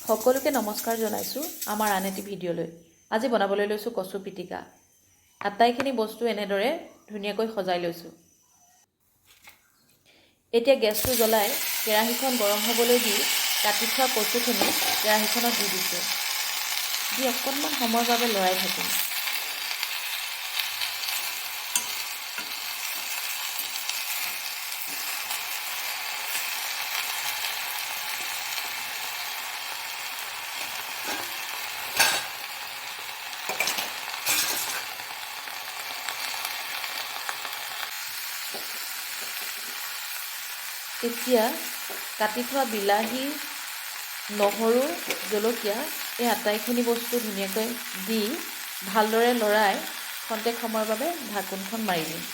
সকলোকে নমস্কাৰ জনাইছোঁ আমাৰ আন এটি ভিডিঅ'লৈ। আজি বনাবলৈ লৈছোঁ কচু পিটিকা। আটাইখিনি বস্তু এনেদৰে ধুনীয়াকৈ সজাই লৈছোঁ। এতিয়া গেছটো জ্বলাই কেৰাহীখন গৰম হ'বলৈ দি কাটি থোৱা কচুখিনি কেৰাহীখনত দি দিছোঁ। দি অকণমান সময়ৰ বাবে লৰাই থাকিম। এতিয়া কাটি থোৱা বিলাহী, নহৰু, জলকীয়া এই আটাইখিনি বস্তু ধুনীয়াকৈ দি ভালদৰে লৰাই খন্তেক সময়ৰ বাবে ঢাকোনখন মাৰি দিম।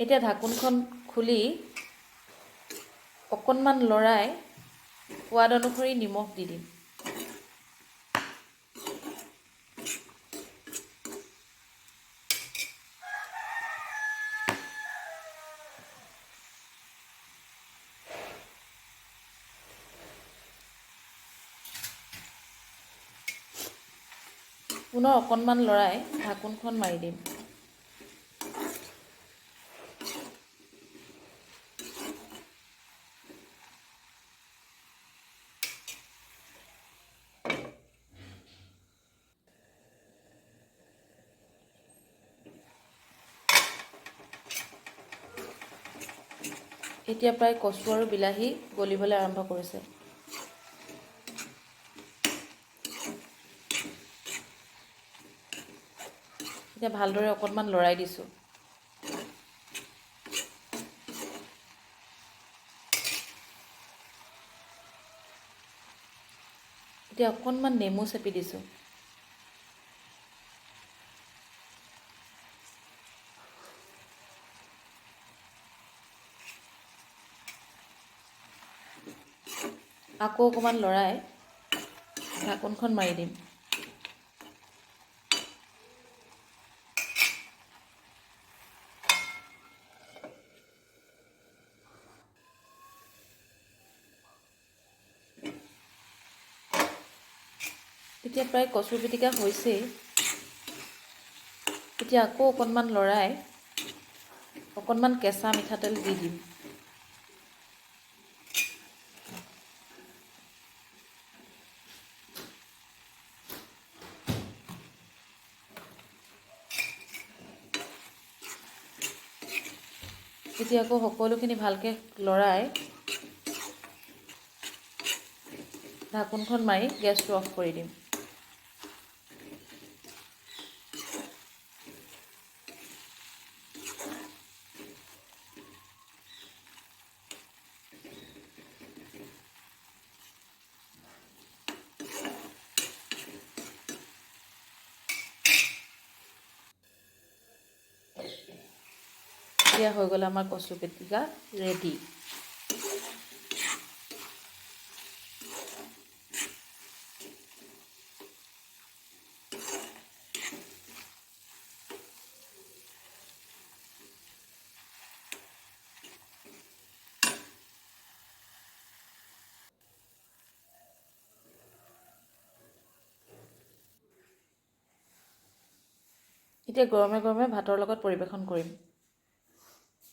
এতিয়া ঢাকোনখন খুলি অকণমান লৰাই সোৱাদ অনুসৰি নিমখ দি দিম। পুনৰ অকণমান লৰাই ঢাকোনখন মাৰি দিম। এতিয়া প্ৰায় কচু আৰু বিলাহী গলিবলৈ আৰম্ভ কৰিছে। এতিয়া ভালদৰে অকণমান লৰাই দিছোঁ। এতিয়া অকণমান নেমু চেপি দিছোঁ। আকৌ অকণমান লৰাই ঢাকোনখন মাৰি দিম। এতিয়া প্ৰায় কচু পিটিকা হৈছেই। এতিয়া আকৌ অকণমান লৰাই অকণমান কেঁচা মিঠাতেল দি দিম। এতিয়া আকৌ সকলোখিনি ভালকৈ লৰাই ঢাকোনখন মাৰি গেছটো অফ কৰি দিম। এতিয়া হৈ গ'ল আমাৰ কচু পিটিকা ৰেডি। এতিয়া গৰমে গৰমে ভাতৰ লগত পৰিৱেশন কৰিম।